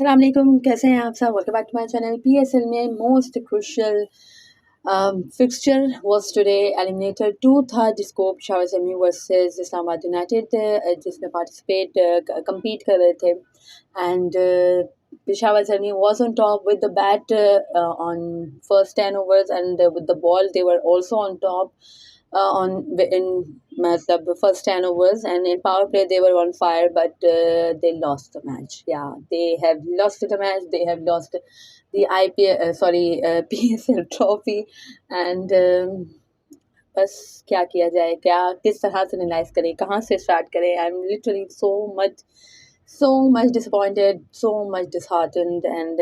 अस्सलाम वालेकुम, कैसे हैं आप सब? Welcome back to my channel. PSL में most crucial fixture was today. Eliminator 2 था जिसको पेशावर ज़ल्मी वर्सेस इस्लामाबाद यूनाइटेड जिसमें compete कर रहे थे and Peshawar Zalmi was on top with the bat on first 10 overs and with the ball they were also on top in the first 10 overs, and in power play they were on fire, but they lost the match. Yeah, they have lost the match. They have lost the PSL trophy, and बस क्या किया जाए, क्या किस तरह से analyse करें, कहाँ से स्टार्ट करें. I am literally so much disappointed, so much disheartened, and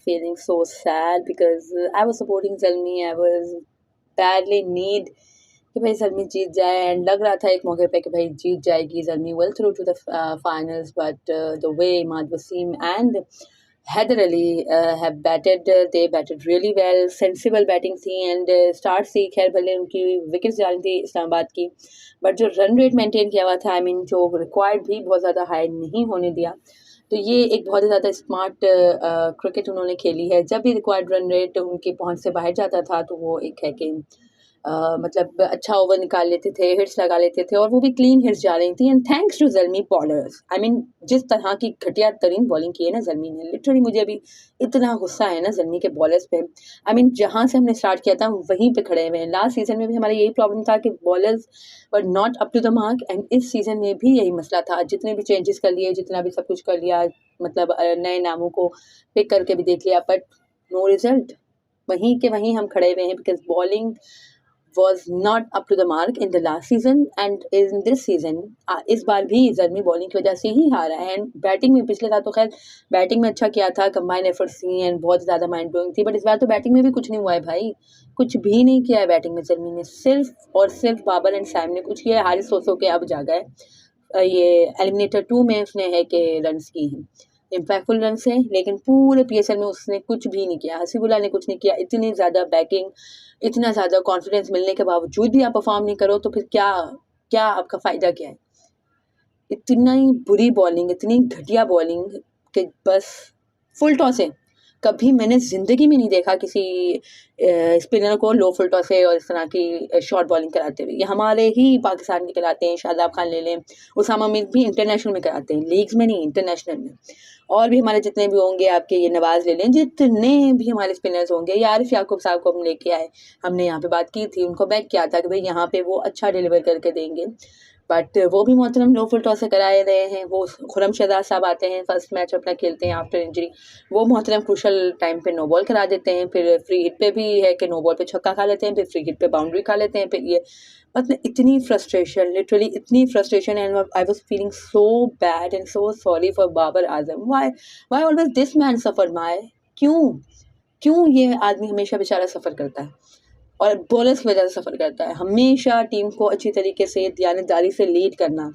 feeling so sad because I was supporting Zalmi. I was badly need कि भाई ज़ल्मी जीत जाए, एंड लग रहा था एक मौके पे कि भाई जीत जाएगी Zalmi, will through to the finals, but the way Imad Wasim and Haider Ali have batted, they batted really well, sensible batting थी, एंड स्टार्ट से खैर भले उनकी विकेट्स जा रही थी इस्लामाबाद की, बट जो रन रेट मेंटेन किया हुआ था, आई मीन जो रिक्वायर्ड भी बहुत ज़्यादा हाई नहीं होने दिया, तो ये एक बहुत ही ज़्यादा स्मार्ट क्रिकेट उन्होंने खेली है. जब भी रिक्वायर्ड रन रेट उनकी पहुंच से बाहर जाता था तो वो एक है कि मतलब अच्छा ओवर निकाल लेते थे, हिट्स लगा लेते थे, और वो भी क्लीन हिट्स जा रही थी. And thanks to Zalmi bowlers. I mean जिस तरह की घटिया तरीन बॉलिंग की है ना ज़ल्मी ने, लिटरली मुझे अभी इतना गुस्सा है ना ज़ल्मी के बॉलर्स पे. आई मीन जहाँ से हमने स्टार्ट किया था वहीं पे खड़े हुए हैं. लास्ट सीजन में भी हमारा यही प्रॉब्लम था कि bowlers were not up to the mark, and इस सीज़न में भी यही मसला था. जितने भी चेंजेस कर लिए, जितना भी सब कुछ कर लिया, मतलब नए नामों को पिक करके भी देख लिया, बट नो रिजल्ट. वहीं के वहीं हम खड़े हुए हैं because bowling was not up to the mark in the last season and in this season. इस बार भी ज़ल्मी बॉलिंग की वजह से ही हारा है. एंड बैटिंग में पिछले साल तो खैर बैटिंग में अच्छा किया था, कंबाइन एफर्ट्स थी एंड बहुत ज़्यादा माइंड ब्लोइंग थी, बट इस बार तो बैटिंग में भी कुछ नहीं हुआ है भाई, कुछ भी नहीं किया है बैटिंग में ज़ल्मी ने. सिर्फ और सिर्फ बाबर एंड सैम ने कुछ किया है. हारिस सोसो के अब जागा है ये एलिमिनेटर 2 में उसने है कि रन्स की हैं, इम्पैक्टफुल रन से, लेकिन पूरे पीएसएल में उसने कुछ भी नहीं किया. हसीबुल्ला ने कुछ नहीं किया. इतनी ज़्यादा बैकिंग, इतना ज़्यादा कॉन्फिडेंस मिलने के बावजूद भी आप परफॉर्म नहीं करो तो फिर क्या क्या आपका फ़ायदा क्या है? इतना ही बुरी बॉलिंग, इतनी घटिया बॉलिंग कि बस फुल टॉस है. कभी मैंने ज़िंदगी में नहीं देखा किसी स्पिनर को लो फुल टॉस है और इस तरह की शॉर्ट बॉलिंग कराते हुए. ये हमारे ही पाकिस्तान के कराते हैं. शादाब खान ले लें, उसामा मीर भी इंटरनेशनल में कराते हैं, लीग्स में नहीं, इंटरनेशनल में. और भी हमारे जितने भी होंगे, आपके ये नवाज़ ले लें, जितने भी हमारे स्पिनर्स होंगे, या आरिफ याकूब साहब को हम लेके आए, हमने यहाँ पे बात की थी, उनको बैक किया था कि भाई यहाँ पे वो अच्छा डिलीवर करके देंगे, बट वो भी मोहतरम लो फुल टॉस से कराए रहे हैं. वो खुरम शहजाद साहब आते हैं, फर्स्ट मैच अपना खेलते हैं आफ्टर इंजरी, वो मोहतरम क्रूशल टाइम पे नो बॉल करा देते हैं, फिर फ्री हिट पे भी है कि नो बॉल पे छक्का खा लेते हैं, फिर फ्री हिट पे बाउंड्री खा लेते हैं. फिर ये मतलब इतनी फ्रस्ट्रेशन, लिटरली इतनी frustration, and I was feeling so bad and so sorry for Babar Azam. Why always this man suffer my? क्यों ये आदमी हमेशा बेचारा सफ़र करता है और बॉलर्स की वजह से सफ़र करता है. हमेशा टीम को अच्छी तरीके से दयानतदारी से लीड करना,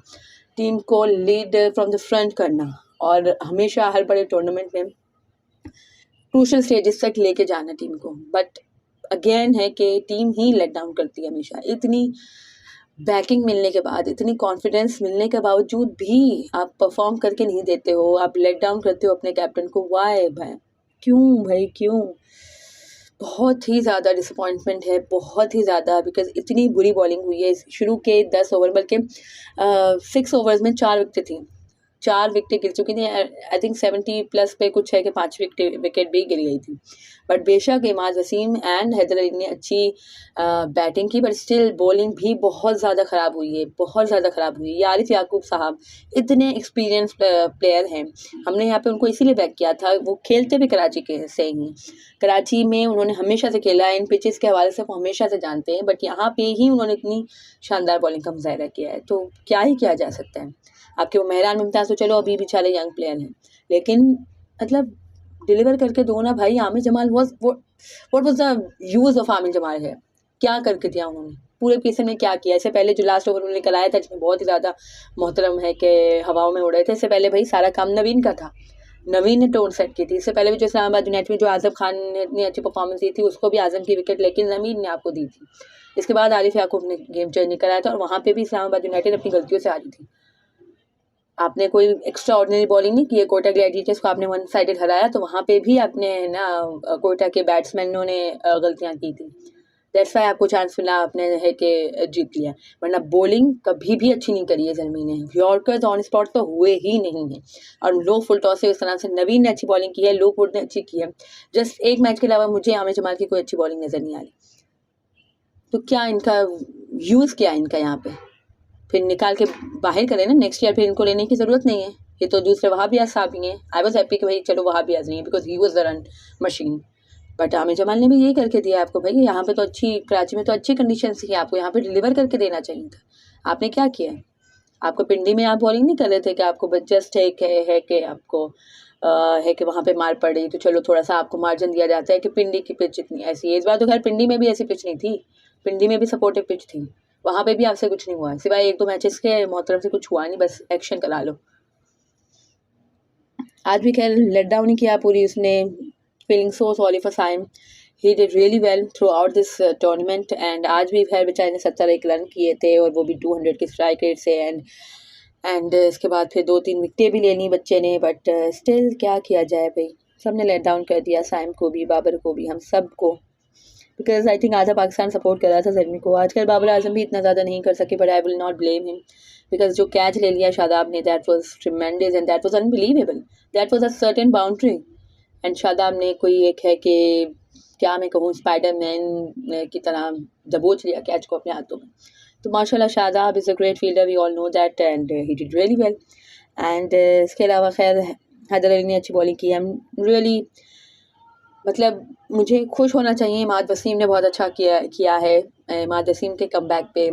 टीम को लीड फ्रॉम द फ्रंट करना, और हमेशा हर बड़े टूर्नामेंट में क्रूशल स्टेजेस तक लेके जाना टीम को. बट अगेन है कि टीम ही लेट डाउन करती है हमेशा. इतनी बैकिंग मिलने के बाद, इतनी कॉन्फिडेंस मिलने के बावजूद भी आप परफॉर्म करके नहीं देते हो, आप लेट डाउन करते हो अपने कैप्टन को. वाई भाई, क्यों? बहुत ही ज़्यादा डिसअपॉइंटमेंट है, बहुत ही ज़्यादा, बिकॉज इतनी बुरी बॉलिंग हुई है. शुरू के 10 ओवर, बल्कि 6 ओवर्स में 4 विकेटें थी, 4 विकेटें गिर चुकी थी. आई थिंक 70 प्लस पे कुछ है कि 5 विकेट भी गिर गई थी. बट बेशक इमाद वसीम एंड हैदर अली ने अच्छी बैटिंग की, बट स्टिल बॉलिंग भी बहुत ज़्यादा ख़राब हुई है, बहुत ज़्यादा ख़राब हुई है. आरिफ याकूब साहब इतने एक्सपीरियंस प्लेयर हैं, हमने यहाँ पे उनको इसीलिए बैक किया था. वो खेलते भी कराची के से ही, कराची में उन्होंने हमेशा से खेला, इन पिचेस के हवाले से वो हमेशा से जानते हैं, बट यहाँ पे ही उन्होंने इतनी शानदार बॉलिंग का मुजाहरा किया है. तो क्या ही किया जा सकता है. आपके वो मेहरान मुमताज़ तो चलो अभी बेचारे यंग प्लेयर हैं, लेकिन मतलब डिलीवर करके दो ना भाई. Aamir Jamal what was the use of Aamir Jamal है? क्या करके दिया उन्होंने पूरे पीएसएल में? क्या किया? इससे पहले जो लास्ट ओवर उन्होंने कराया था, जिसमें बहुत ही ज़्यादा मोहतरम है कि हवाओं में उड़े थे, इससे पहले भाई सारा काम नवीन का था. नवीन ने टोन सेट की थी. इससे पहले भी जो इस्लामाबाद यूनाइटेड में जो आज़म खान ने इतनी अच्छी परफॉर्मेंस दी थी, उसको भी आज़म की विकेट लेकिन नवीन ने आपको दी थी. इसके बाद आरिफ याकूब ने गेम चेंज कराया था, और वहाँ पे भी इस्लामाबाद यूनाइटेड अपनी गलतियों से हारी थी. आपने कोई एक्स्ट्रा ऑर्डिनरी बॉलिंग नहीं की है। कोटा ग्लैडिएटर्स को आपने वन साइडेड हराया, तो वहाँ पे भी आपने ना कोटा के बैट्समैनों ने गलतियाँ की थी। दैट्स वाई आपको चांस मिला, आपने है कि जीत लिया, वरना बॉलिंग कभी भी अच्छी नहीं करी है जर्मी ने। यॉर्कर्स ऑन स्पॉट तो हुए ही नहीं हैं, और लो फुल टॉस से उस तरह से नवीन ने अच्छी बॉलिंग की है, लुक वुड ने अच्छी की है। जस्ट एक मैच के अलावा मुझे आमिर जमाल की कोई अच्छी बॉलिंग नज़र नहीं आ रही। तो क्या इनका यूज़ क्या है इनका यहाँ पे, फिर निकाल के बाहर करें ना नेक्स्ट ईयर, फिर इनको लेने की ज़रूरत नहीं है। ये तो दूसरे वहाबियाज साहब ही हैं। आई वॉज हैप्पी कि भाई चलो वहाबियाज नहीं है, because he was the run machine. But Aamir Jamal ने भी यही करके दिया आपको, भाई यहाँ पे तो अच्छी, कराची में तो अच्छी कंडीशन थी, आपको यहाँ पे डिलीवर करके देना चाहिए था। आपने क्या किया? आपको पिंडी में आप बॉलिंग नहीं कर रहे थे कि आपको जस्ट है कि आपको है कि वहाँ पे मार पड़ी तो चलो थोड़ा सा आपको मार्जिन दिया जाता है कि पिंडी की पिच इतनी ऐसी है। इस बार तो खैर पिंडी में भी ऐसी पिच नहीं थी, पिंडी में भी सपोर्टिव पिच थी, वहाँ पे भी आपसे कुछ नहीं हुआ, सिवाय एक दो मैचेस के मोहतरम से कुछ हुआ नहीं, बस एक्शन करा लो। आज भी खैर लेट डाउन ही किया पूरी उसने, feeling so sorry for Saim, he did really well throughout this tournament. And आज भी खैर बेचारे ने 71 रन किए थे, और वो भी 200 के स्ट्राइक रेट से। एंड इसके बाद फिर 2-3 विकटें भी ले ली बच्चे ने, बट स्टिल क्या किया जाए भाई, सब ने लेट डाउन कर दिया, साइम को भी, बाबर को भी, हम सब को। बिकॉज आई थिंक आधा पाकिस्तान सपोर्ट कर रहा था जर्मी को। आजकल बाबर आजम भी इतना ज़्यादा नहीं कर सके, but I will not blame him, because जो कैच ले लिया शादाब ने, that was tremendous and that was unbelievable, that was a certain boundary. And Shadab ने कोई एक है कि क्या मैं कहूँ, स्पाइडरमैन की तरह दबोच लिया कैच को अपने हाथों में। तो माशाल्लाह Shadab is a great fielder, we all know that, and he did really well. And इसके अलावा खैर हैदर अली ने अच्छी बॉलिंग की। आई एम रियली, मतलब मुझे खुश होना चाहिए, इमाद वसीम ने बहुत अच्छा किया है, इमाद वसीम के कमबैक पे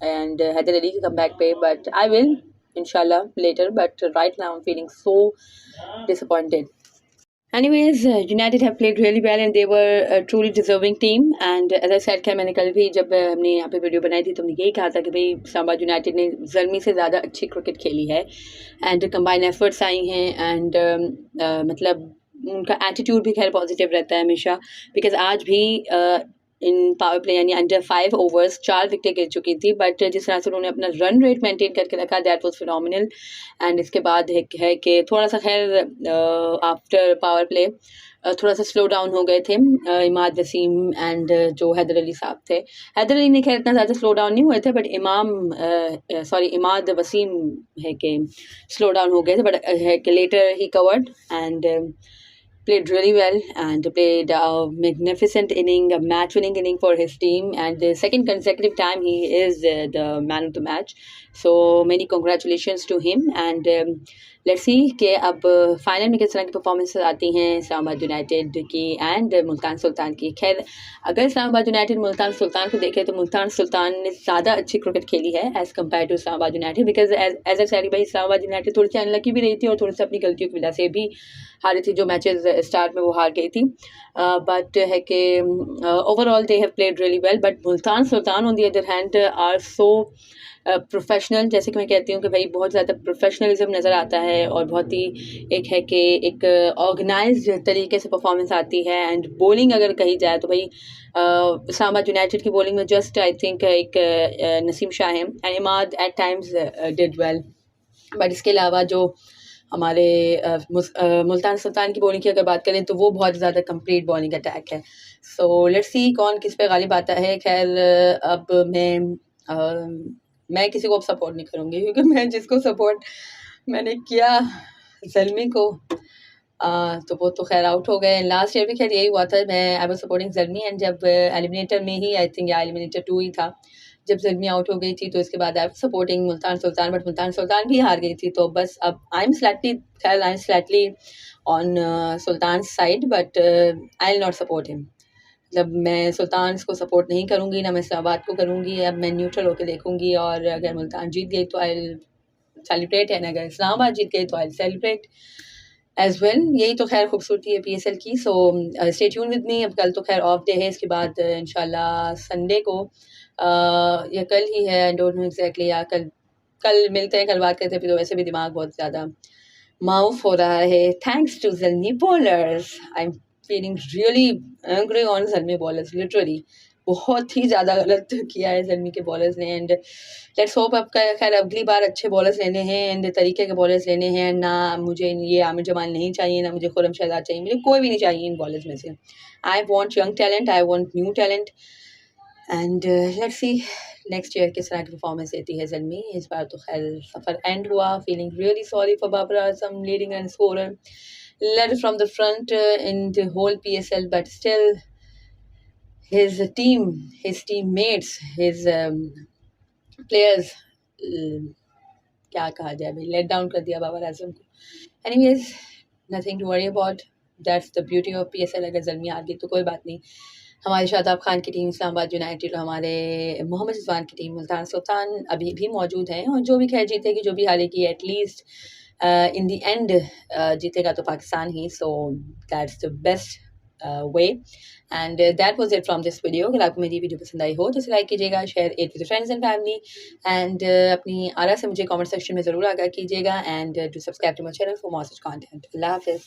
एंड हैदर अली के कमबैक पे, बट आई विल इंशाल्लाह later, but right now I am feeling so disappointed. Anyways, United have played really well and they were a truly deserving team. And as I said, क्या मैंने कल भी जब हमने यहाँ पे वीडियो बनाई थी तो हमने यही कहा था कि भाई इस्लामाबाद यूनाइटेड ने जर्मी से ज़्यादा अच्छी क्रिकेट खेली है, एंड कंबाइन एफर्ट्स आई हैं, एंड मतलब उनका एटीट्यूड भी खैर पॉजिटिव रहता है हमेशा, बिकॉज आज भी इन पावर प्ले यानी अंडर 5 ओवर्स 4 विकेटें गिर चुकी थी, बट जिस तरह से उन्होंने अपना रन रेट मेंटेन करके रखा, दैट वाज फिनोमिनल। एंड इसके बाद है कि थोड़ा सा खैर आफ्टर पावर प्ले थोड़ा सा स्लो डाउन हो गए थे इमाद वसीम एंड जो हैदर अली साहब थे। हैदर अली ने खैर इतना ज़्यादा स्लो डाउन नहीं हुए थे, बट इमाद वसीम है कि स्लो डाउन हो गए थे, बट है कि later he covered and played really well and played a magnificent inning, a match-winning inning for his team, and the second consecutive time he is the man of the match. So many congratulations to him, and let's see कि अब final में किस तरह की performance आती हैं Islamabad United की and Multan Sultan की। खैर अगर इस्लामाबाद यूनाइटेड मुल्तान सुल्तान को देखें तो मुल्तान सुल्तान ने ज़्यादा अच्छी क्रिकेट खेली है as compare to Islamabad United, because as a सैरी भाई इस्लामाबाद यूनाइटेड थोड़ी सी अनलकी भी रही थी और थोड़ी सी अपनी गलतियों की वजह से भी हारी थी, जो मैचेस स्टार्ट में वो हार गई थी, बट है कि overall they have played really well. But Multan Sultan on the other hand are so professional, जैसे कि मैं कहती हूँ कि भाई बहुत ज़्यादा प्रोफेशनलिज्म नज़र आता है, और बहुत ही एक है कि एक ऑर्गेनाइज्ड तरीके से परफॉर्मेंस आती है। एंड बॉलिंग अगर कही जाए तो भाई इस्लामाबाद यूनाइटेड की बॉलिंग में जस्ट आई थिंक एक नसीम शाह है, and Imad at times did well, but इसके अलावा जो हमारे मुल्तान सुल्तान की बॉलिंग की अगर बात करें तो वो बहुत ज़्यादा कंप्लीट बॉलिंग अटैक है। सो लेट्स सी कौन किस पे गालिब आता है। खैर अब मैं किसी को अब सपोर्ट नहीं करूँगी, क्योंकि मैं जिसको सपोर्ट मैंने किया ज़ल्मी को तो वो तो खैर आउट हो गए। लास्ट ईयर भी खैर यही हुआ था, मैं आई वाज सपोर्टिंग ज़ल्मी, एंड जब एलिमिनेटर में ही आई थिंक या एलिमिनेटर 2 ही था जब ज़ल्मी आउट हो गई थी, तो इसके बाद I was supporting Multan Sultan, but Multan Sultan भी हार गई थी। तो बस अब I am slightly on Sultan side, but I will not support him. जब मैं सुल्तान को सपोर्ट नहीं करूँगी ना मैं इस्लामाबाद को करूँगी, अब मैं न्यूट्रल होकर देखूँगी, और अगर मुल्तान जीत गई तो आई विल सेलिब्रेट, एंड अगर इस्लामाबाद जीत गई तो I will celebrate as well. यही तो खैर खूबसूरती है PSL की। So stay tune with me. अब कल तो खैर ऑफ डे है, इसके बाद इंशाल्लाह संडे को या कल ही है, आई डोंट नो एग्जैक्टली, या कल मिलते हैं, कल बात करते हैं। फिर तो वैसे भी दिमाग बहुत ज़्यादा माउफ हो रहा है, thanks to Zalmi bowlers. I am feeling really angry on Zalmi bowlers, literally. बहुत ही ज़्यादा गलत किया है ज़ल्मी के बॉलर्स ने। एंड लेट्स होप अब खैर अगली बार अच्छे बॉलर्स लेने हैं एंड तरीके के बॉलर्स लेने हैं। ना मुझे ये आमिर जमाल नहीं चाहिए, ना मुझे खुर्रम शहजाद चाहिए, मुझे कोई भी नहीं चाहिए इन बॉलर्स में से। I want young talent, I want new talent and let's see next year किस तरह की परफॉर्मेंस देती है ज़ल्मी। इस बार तो खैर सफ़र एंड हुआ। Feeling really sorry for Babar Azam leading run scorer, led from the front in the whole PSL, but still his team, his teammates, his players, क्या कहा जाए भाई, लेट डाउन कर दिया बाबर आजम को। Anyways nothing to worry about, that's the beauty of PSL। अगर ज़ल्मी हार गई तो कोई बात नहीं। हमारे शादाब खान की टीम, इस्लामाबाद यूनाइटेड, हमारे मोहम्मद रिजवान की टीम, मुल्तान सुल्तान अभी भी मौजूद हैं और जो भी खैर जीतेगी, जो भी हारेगी, एटलीस्ट इन द एंड जीतेगा तो पाकिस्तान ही। So that's the best way and that was it from this video. अगर आपको मेरी वीडियो पसंद आई हो तो लाइक कीजिएगा, share it with friends and family and अपनी आरा से मुझे कमेंट सेक्शन में ज़रूर आगाह कीजिएगा and to subscribe to my channel for more such content. अल्लाह हाफ़िज़।